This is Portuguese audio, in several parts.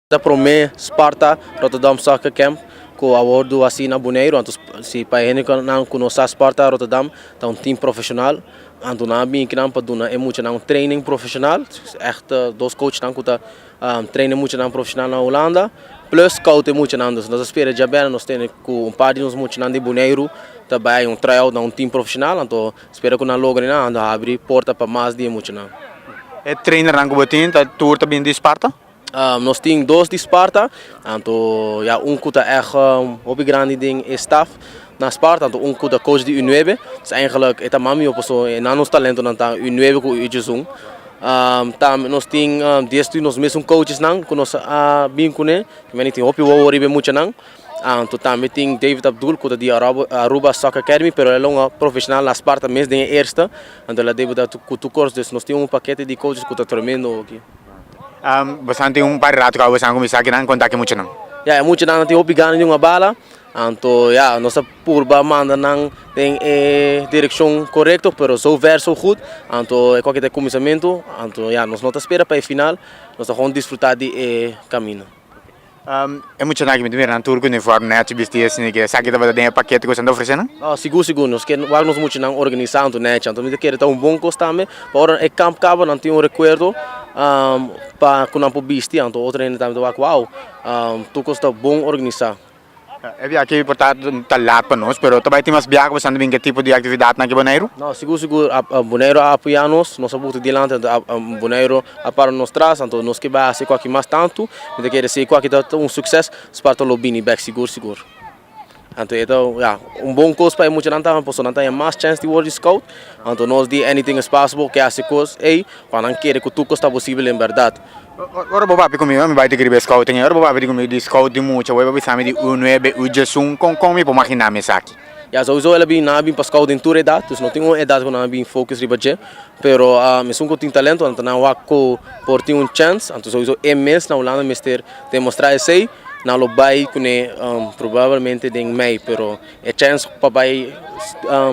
Da Prome Sparta Rotterdam Soccer Camp com o acordo assim na Bonaire, então se para ele não conhece Sparta Rotterdam, tá time profissional, então na bem que não para dona é muito não training profissional, echt dois coaches não que treinem muito não profissional na Holanda, plus scout é muito não, nós espera já bem nós temos com par de nós muito não de Bonaire, também tryout na time profissional, então espera que na logo não abrir porta para mais de muito não. É trainer não botin, tá tour também de Sparta? Nós temos dois de Sparta, então ja, que é op grande ding is staff na Sparta, então que é coach de U9, dus eigenlijk é mami op zo en aan ons talento dan tá U9 com U11. Nós temos 10 nós mesmos coaches não, que nós bem com ele, que meni tem hopi o ribe muito não. Então também tem David Abdul, que é de Aruba Soccer Academy, pero ele é um profissional na Sparta mesmo de eerste, então ele deve dar tu curso, dus nós temos paquete de coaches que é tremendo aqui. Bastante par rato kau bersama bisa kira kontak muito não. Ja, é muito não tem opigando de uma bala, então ja, nossa purba manda não tem direção correta, pero so verso goed, então é qualquer começamento, então ja, nós não tá espera para o final, nós vamos desfrutar de caminho. É muito nada que me dá tour com uniforme, né? Tipo vestir assim que sabe que tava dentro paquete que você anda oferecendo? Seguro, nós que vamos muito não organizando, né? Então me quer tá bom custo também, para o campo cabo não tem recuerdo para quando não vestir, então outro ainda também do uau, tu custa bom organizar. É bem aqui portanto tá lá para nós, pero também tem mais viagem você anda bem que tipo de atividade na que Bonaire? Não, seguro a Bonaire apoia-nos, nós vamos adiante a Bonaire para nós trás, então nós que vai ser qualquer mais tanto, me quer ser qualquer sucesso, Sparta Lobini back seguro. Então, ja, bom coisa para muito não tá, posso não ter mais chance de world scout, então nós de anything is possible que essa coisa, para não querer que tudo está possível em verdade. Ora bapak comigo, me vai ter que ir scouting. Ora bapak comigo de scouting muito, eu vou saber de U9, U11, com me para imaginar me aqui. Ja, sowieso ela bem na bem para scouting tour idade, dus não tem uma idade que não bem focus riba je, pero me são tem talento, então não há por ter chance, então sowieso mês na Holanda mister demonstrar esse, não lo vai que provavelmente tem mei, pero é chance para vai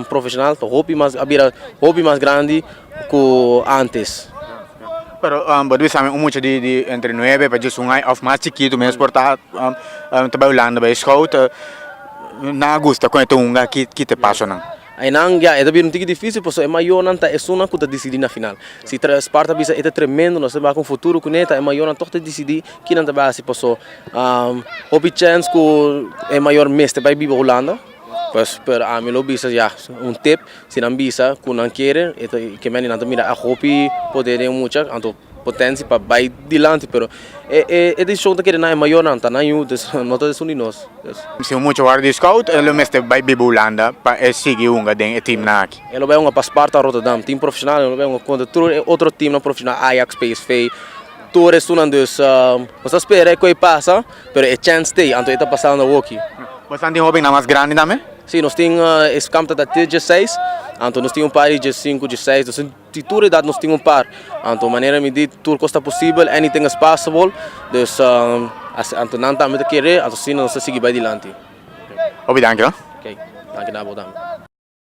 profissional, to hobby mais grande que antes. Pero badu sabe muito de entre 9 para 11 of mais chiquito mesmo portar trabalhando bem scout na gusta com então que te passa não. Aí não já é bem difícil, porque é maior não tá é só na que decidir na final. Se Sparta bisa é tremendo, nós vai com futuro com neta é maior não toca decidir que não tá vai se passou. Hobby chance que é maior mestre vai vir Holanda. Pues per a mim lo bisa já tip se não bisa que não quer que meni não mira a hobby poder muito então potência para vai dilante pero é de show que não é maior não tá não não tá unidos. Se muito hard scout ele mestre vai vir Holanda para seguir den time na aqui. Ele vai para Sparta Rotterdam time profissional ele vai contra outro time profissional Ajax PSV tour estudan dus você espera que passa pero é chance tem então está passando aqui. Você tem hobby na mais grande também? Sim, nós temos esse campo da T16, então nós temos par de 5, de 6, então de toda idade nós temos par, então maneira de medir tudo que está possível, anything is possible, então não está muito querer, então sim nós seguimos adiante. Obrigado. Ok, danke na